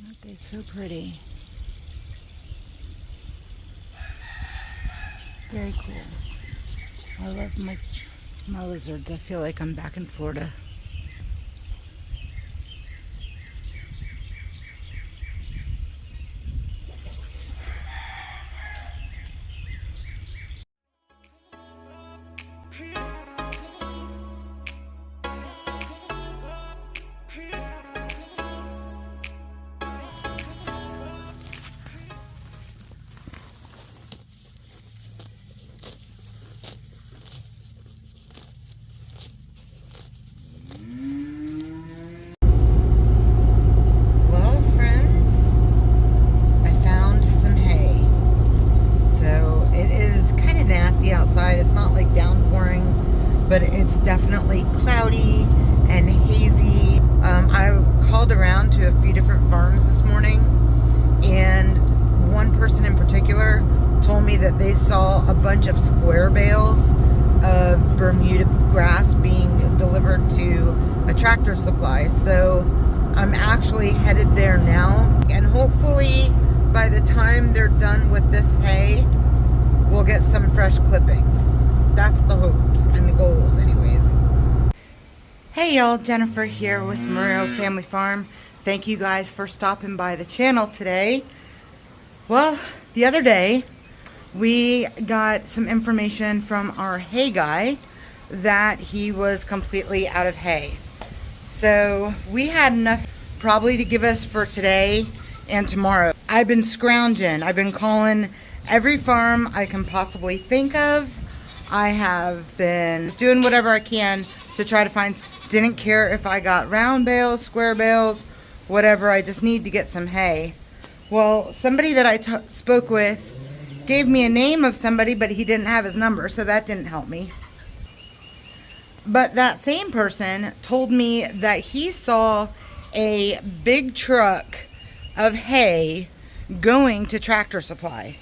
Aren't they so pretty? Very cool. I love my lizards. I feel like I'm back in Florida. But it's definitely cloudy and hazy. I called around to a few different farms this morning, and one person in particular told me that they saw a bunch of square bales of Bermuda grass being delivered to a Tractor Supply. So I'm actually headed there now, and hopefully by the time they're done with this hay, we'll get some fresh clippings. That's the hopes and the goals anyways. Hey y'all, Jennifer here with Regrow Family Farm. Thank you guys for stopping by the channel today. Well, the other day we got some information from our hay guy that he was completely out of hay. So we had enough probably to give us for today and tomorrow. I've been scrounging. I've been calling every farm I can possibly think of. I have been doing whatever I can to try to find. Didn't care if I got round bales, square bales, whatever. I just need to get some hay. Well, somebody that I spoke with gave me a name of somebody, but he didn't have his number, so that didn't help me. But that same person told me that he saw a big truck of hay going to Tractor Supply.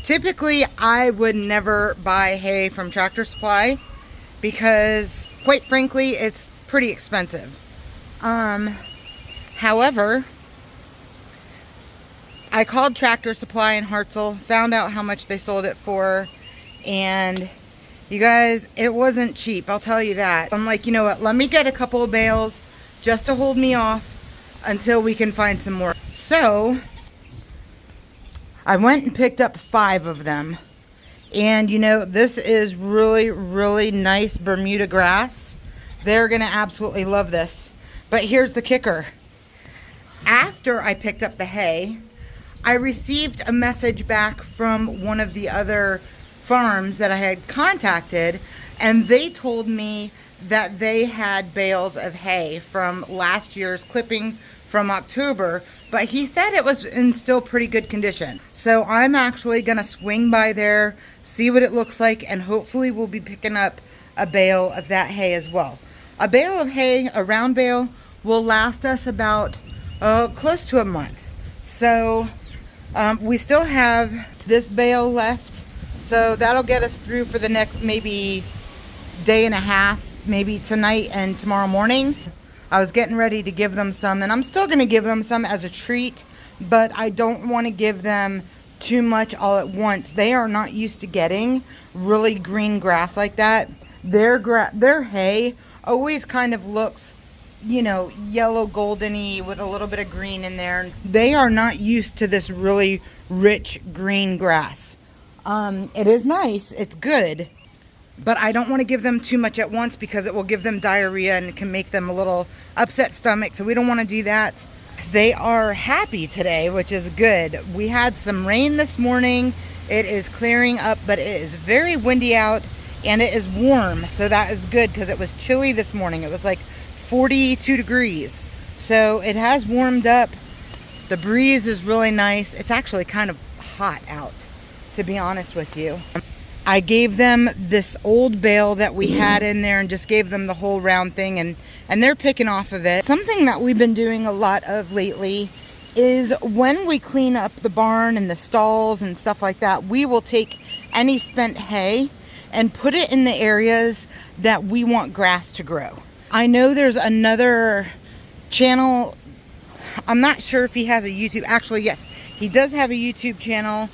Typically, I would never buy hay from Tractor Supply because, quite frankly, it's pretty expensive. However, I called Tractor Supply in Hartselle, found out how much they sold it for, and you guys, it wasn't cheap, I'll tell you that. I'm like, you know what, let me get a couple of bales just to hold me off until we can find some more. So I went and picked up 5 of them. And you know, this is really, really nice Bermuda grass. They're gonna absolutely love this. But here's the kicker. After I picked up the hay, I received a message back from one of the other farms that I had contacted, and they told me that they had bales of hay from last year's clipping from October, but he said it was in still pretty good condition. So I'm actually gonna swing by there, see what it looks like, and hopefully we'll be picking up a bale of that hay as well. A bale of hay, a round bale, will last us about close to a month. So we still have this bale left, so that'll get us through for the next maybe day and a half, maybe tonight and tomorrow morning. I was getting ready to give them some, and I'm still going to give them some as a treat, but I don't want to give them too much all at once. They are not used to getting really green grass like that. Their hay always kind of looks, you know, yellow goldeny with a little bit of green in there. They are not used to this really rich green grass. It is nice, it's good, but I don't want to give them too much at once because it will give them diarrhea and it can make them a little upset stomach, so we don't want to do that. They are happy today, which is good. We had some rain this morning. It is clearing up, but it is very windy out and it is warm, so that is good because it was chilly this morning. It was like 42 degrees, so it has warmed up. The breeze is really nice. It's actually kind of hot out, to be honest with you. I gave them this old bale that we had in there and just gave them the whole round thing, and they're picking off of it. Something that we've been doing a lot of lately is when we clean up the barn and the stalls and stuff like that, we will take any spent hay and put it in the areas that we want grass to grow. I know there's another channel, I'm not sure if he has a YouTube. Actually, yes, he does have a YouTube channel,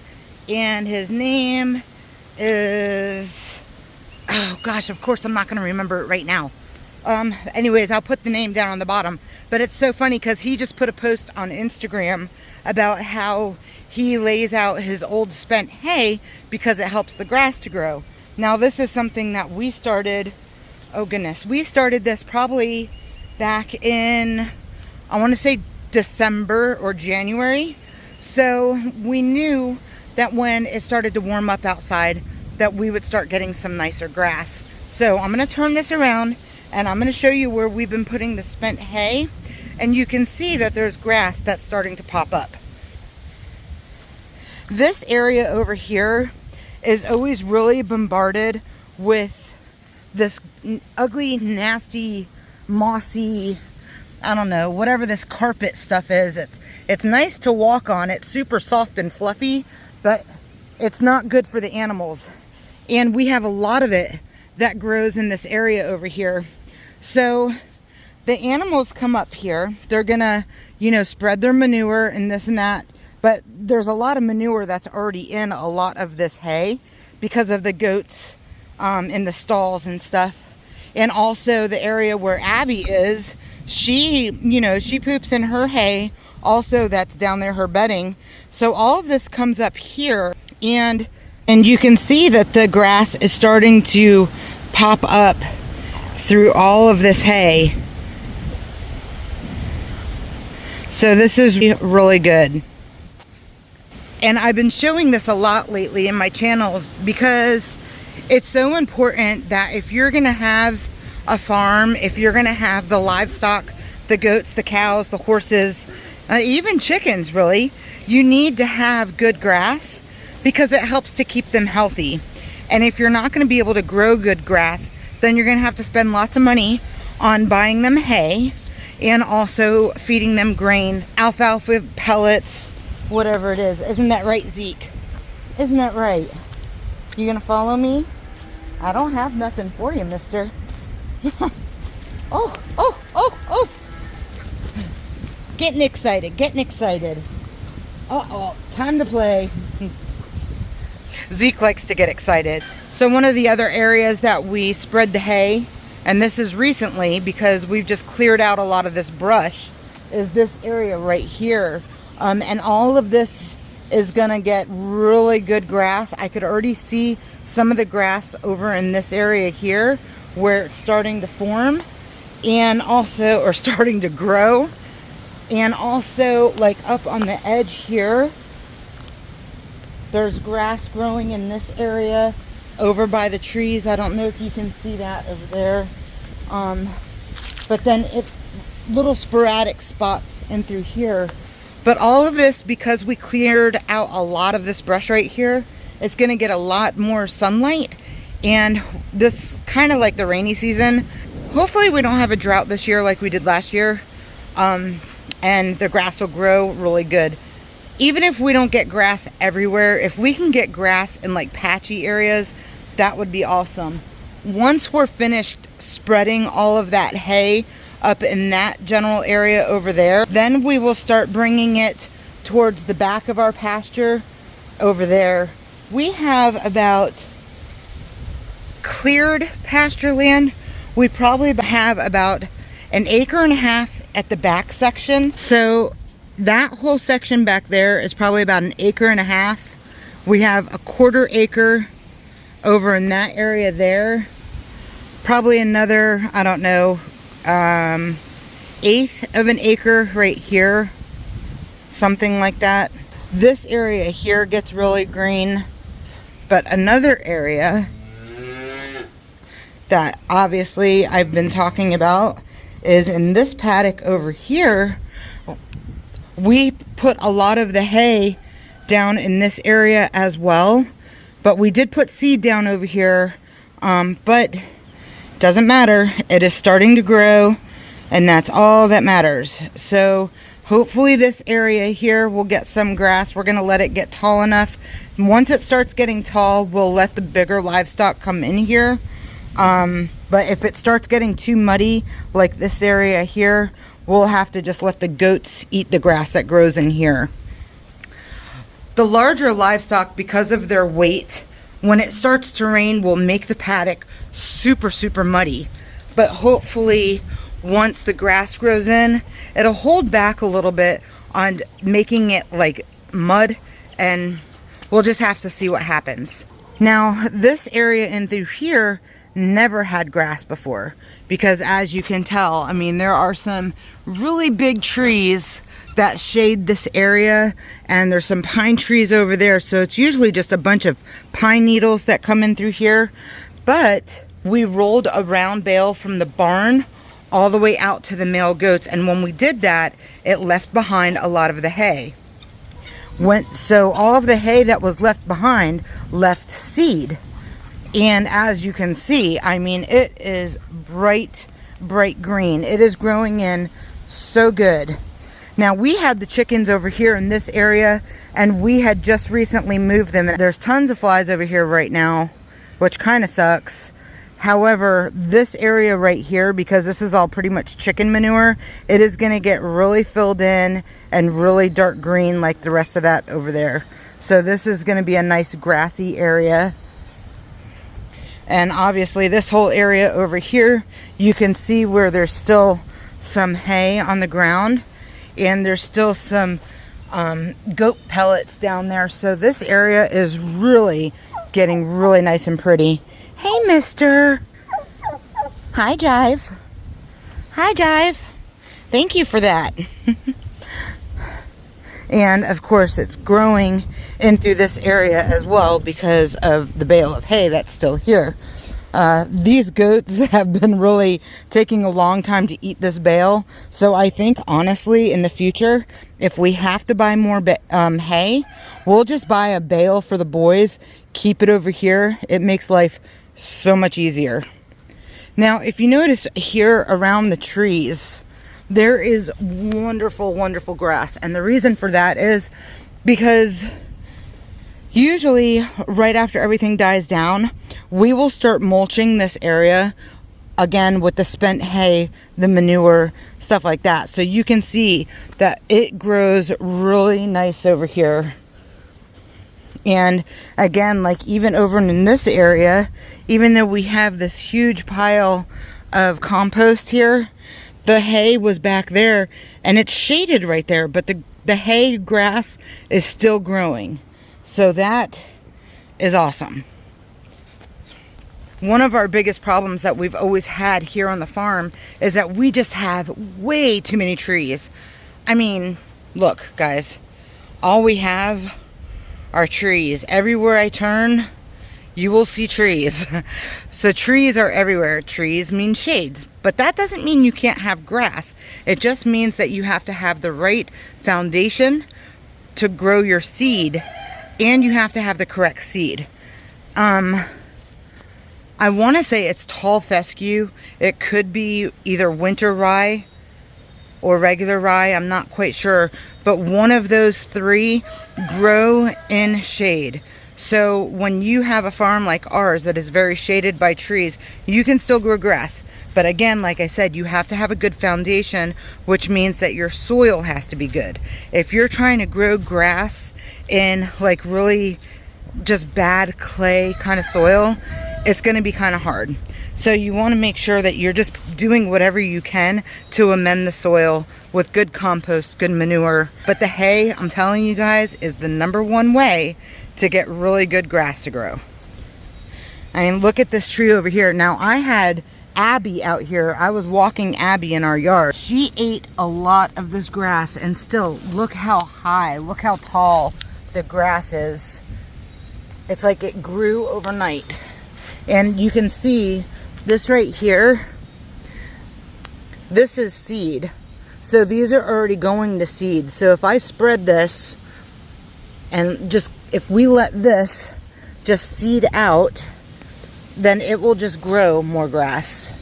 and his name is, oh gosh, of course I'm not going to remember it right now. Anyways, I'll put the name down on the bottom. But it's so funny because he just put a post on Instagram about how he lays out his old spent hay because it helps the grass to grow. Now this is something that we started, oh goodness, we started this probably back in, I want to say December or January. So we knew that when it started to warm up outside that we would start getting some nicer grass. So I'm going to turn this around and I'm going to show you where we've been putting the spent hay, and you can see that there's grass that's starting to pop up. This area over here is always really bombarded with this ugly, nasty, mossy, I don't know, whatever this carpet stuff is. It's nice to walk on. It's super soft and fluffy, but it's not good for the animals. And we have a lot of it that grows in this area over here. So the animals come up here. They're gonna, you know, spread their manure and this and that. But there's a lot of manure that's already in a lot of this hay because of the goats in the stalls and stuff. And also the area where Abby is, she, you know, she poops in her hay also that's down there, her bedding. So all of this comes up here, and you can see that the grass is starting to pop up through all of this hay. So this is really good. And I've been showing this a lot lately in my channels because it's so important that if you're gonna have a farm, if you're gonna have the livestock, the goats, the cows, the horses, even chickens really, you need to have good grass because it helps to keep them healthy. And if you're not gonna be able to grow good grass, then you're gonna have to spend lots of money on buying them hay and also feeding them grain, alfalfa, pellets, whatever it is. Isn't that right, Zeke? Isn't that right? You gonna follow me? I don't have nothing for you, mister. Oh. Getting excited, getting excited. Uh-oh, time to play. Zeke likes to get excited. So one of the other areas that we spread the hay, and this is recently because we've just cleared out a lot of this brush, is this area right here. And all of this is gonna get really good grass. I could already see some of the grass over in this area here where it's starting to form and also, or starting to grow. And also like up on the edge here, there's grass growing in this area over by the trees. I don't know if you can see that over there. But then it little sporadic spots in through here. But all of this, because we cleared out a lot of this brush right here, it's gonna get a lot more sunlight. And this kind of like the rainy season, hopefully we don't have a drought this year like we did last year. And the grass will grow really good. Even if we don't get grass everywhere, if we can get grass in like patchy areas, that would be awesome. Once we're finished spreading all of that hay up in that general area over there, then we will start bringing it towards the back of our pasture over there. We have about cleared pasture land. We probably have about 1.5 acres at the back section. So that whole section back there is probably about 1.5 acres. We have 1/4 acre over in that area there. Probably another, I don't know, 1/8 of an acre right here. Something like that. This area here gets really green. But another area that obviously I've been talking about is in this paddock over here. We put a lot of the hay down in this area as well, but we did put seed down over here, but doesn't matter. It is starting to grow, and that's all that matters. So hopefully this area here will get some grass. We're gonna let it get tall enough. Once it starts getting tall, we'll let the bigger livestock come in here. But if it starts getting too muddy, like this area here, we'll have to just let the goats eat the grass that grows in here. The larger livestock, because of their weight, when it starts to rain, will make the paddock super, super muddy. But hopefully, once the grass grows in, it'll hold back a little bit on making it like mud, and we'll just have to see what happens. Now, this area in through here never had grass before, because as you can tell, I mean, there are some really big trees that shade this area, and there's some pine trees over there, so it's usually just a bunch of pine needles that come in through here. But we rolled a round bale from the barn all the way out to the male goats, and when we did that, it left behind a lot of the hay. So all of the hay that was left behind left seed, and as you can see, I mean, it is bright green. It is growing in so good. Now, we had the chickens over here in this area, and we had just recently moved them. There's tons of flies over here right now, which kind of sucks. However, this area right here, because this is all pretty much chicken manure, it is going to get really filled in and really dark green like the rest of that over there. So this is going to be a nice grassy area. And obviously this whole area over here, you can see where there's still some hay on the ground, and there's still some goat pellets down there. So this area is really getting really nice and pretty. Hey, mister. Hi, Jive. Hi, Jive. Thank you for that. And of course, it's growing in through this area as well because of the bale of hay that's still here. These goats have been really taking a long time to eat this bale. So I think, honestly, in the future, if we have to buy more hay, we'll just buy a bale for the boys, keep it over here. It makes life so much easier. Now, if you notice here around the trees, there is wonderful, wonderful grass. And the reason for that is because usually right after everything dies down, we will start mulching this area again with the spent hay, the manure, stuff like that. So you can see that it grows really nice over here. And again, like even over in this area, even though we have this huge pile of compost here, the hay was back there and it's shaded right there, but the hay grass is still growing. So that is awesome. One of our biggest problems that we've always had here on the farm is that we just have way too many trees. I mean, look, guys, all we have are trees. Everywhere I turn, you will see trees. So trees are everywhere. Trees mean shades, but that doesn't mean you can't have grass. It just means that you have to have the right foundation to grow your seed, and you have to have the correct seed. I want to say it's tall fescue. It could be either winter rye or regular rye. I'm not quite sure, but one of those three grow in shade. So when you have a farm like ours that is very shaded by trees, you can still grow grass. But again, like I said, you have to have a good foundation, which means that your soil has to be good. If you're trying to grow grass in like really just bad clay kind of soil, it's going to be kind of hard. So you want to make sure that you're just doing whatever you can to amend the soil with good compost, good manure. But the hay, I'm telling you guys, is the #1 way to get really good grass to grow. I mean, look at this tree over here. Now, I had Abby out here. I was walking Abby in our yard. She ate a lot of this grass, and still, look how high, look how tall the grass is. It's like it grew overnight. And you can see this right here, this is seed. So these are already going to seed. So if I spread this and just, if we let this just seed out, then it will just grow more grass.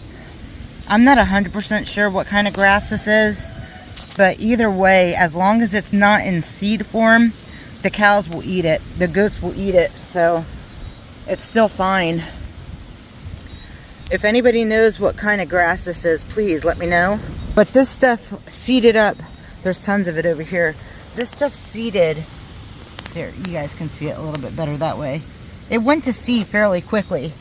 I'm not 100% sure what kind of grass this is, but either way, as long as it's not in seed form, the cows will eat it, the goats will eat it, so it's still fine. If anybody knows what kind of grass this is, please let me know. But this stuff seeded up. There's tons of it over here. This stuff seeded. There, you guys can see it a little bit better that way. It went to seed fairly quickly.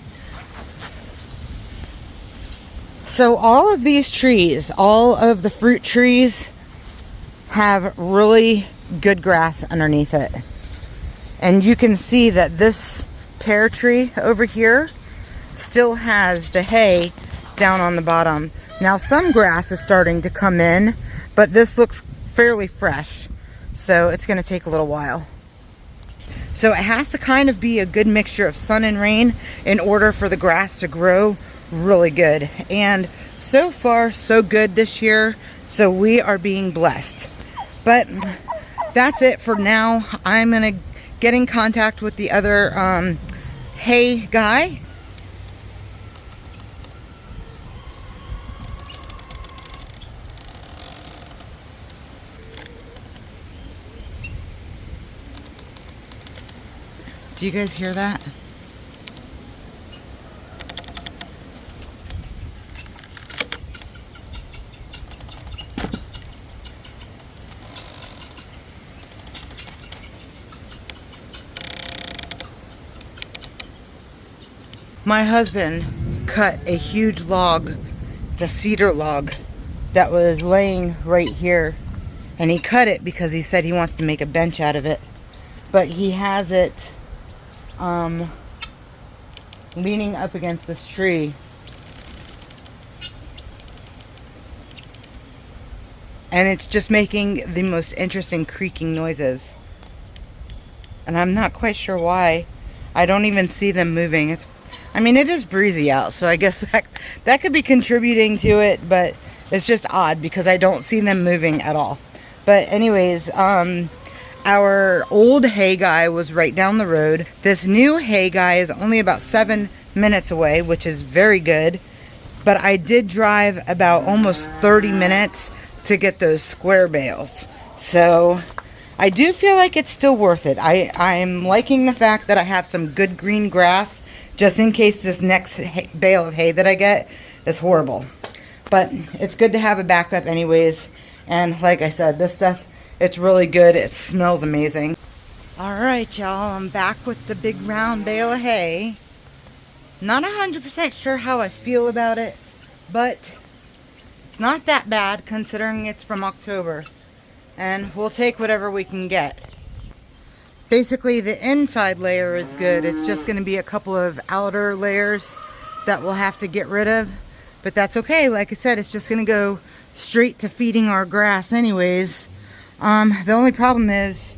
So all of these trees, all of the fruit trees, have really good grass underneath it. And you can see that this pear tree over here still has the hay down on the bottom. Now some grass is starting to come in, but this looks fairly fresh, so it's going to take a little while. So it has to kind of be a good mixture of sun and rain in order for the grass to grow really good. And so far so good this year, so we are being blessed. But that's it for now. I'm gonna get in contact with the other hay guy. Do you guys hear that? My husband cut a huge log, the cedar log that was laying right here, and he cut it because he said he wants to make a bench out of it, but he has it leaning up against this tree, and it's just making the most interesting creaking noises, and I'm not quite sure why. I don't even see them moving. I mean, it is breezy out, so I guess that could be contributing to it, but it's just odd because I don't see them moving at all. But anyways, our old hay guy was right down the road. This new hay guy is only about 7 minutes away, which is very good. But I did drive about almost 30 minutes to get those square bales. So I do feel like it's still worth it. I'm liking the fact that I have some good green grass, just in case this next bale of hay that I get is horrible. But it's good to have a backup anyways. And like I said, this stuff, it's really good. It smells amazing. All right, y'all, I'm back with the big round bale of hay. Not 100% sure how I feel about it, but it's not that bad considering it's from October. And we'll take whatever we can get. Basically, the inside layer is good. It's just going to be a couple of outer layers that we'll have to get rid of. But that's okay. Like I said, it's just going to go straight to feeding our grass anyways. The only problem is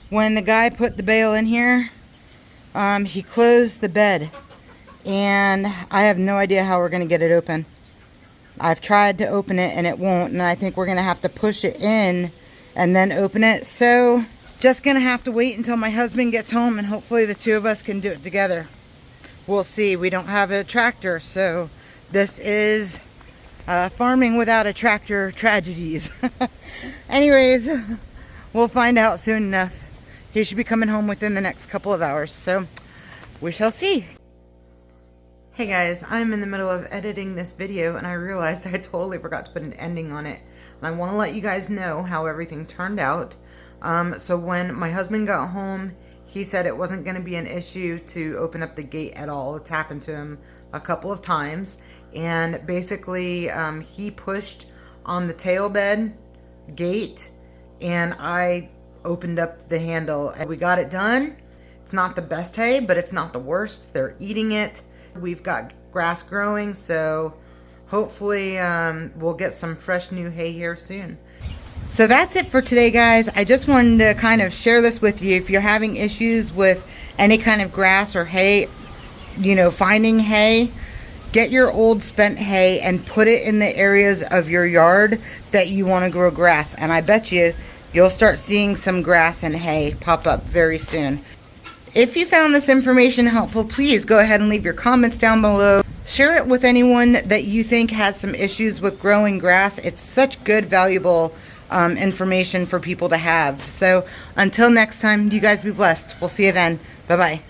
when the guy put the bale in here, he closed the bed. And I have no idea how we're going to get it open. I've tried to open it and it won't. And I think we're going to have to push it in and then open it. So just gonna have to wait until my husband gets home, and hopefully the two of us can do it together. We'll see. We don't have a tractor, so this is farming without a tractor tragedies. Anyways, we'll find out soon enough. He should be coming home within the next couple of hours, so we shall see. Hey guys, I'm in the middle of editing this video and I realized I totally forgot to put an ending on it. And I want to let you guys know how everything turned out. So when my husband got home, he said it wasn't going to be an issue to open up the gate at all. It's happened to him a couple of times. And basically, he pushed on the tail bed gate and I opened up the handle and we got it done. It's not the best hay, but it's not the worst. They're eating it. We've got grass growing, so hopefully we'll get some fresh new hay here soon. So that's it for today, guys. I just wanted to kind of share this with you. If you're having issues with any kind of grass or hay, you know, finding hay, get your old spent hay and put it in the areas of your yard that you want to grow grass. And I bet you'll start seeing some grass and hay pop up very soon. If you found this information helpful, please go ahead and leave your comments down below. Share it with anyone that you think has some issues with growing grass. It's such good, valuable information for people to have. So until next time, you guys be blessed. We'll see you then. Bye-bye.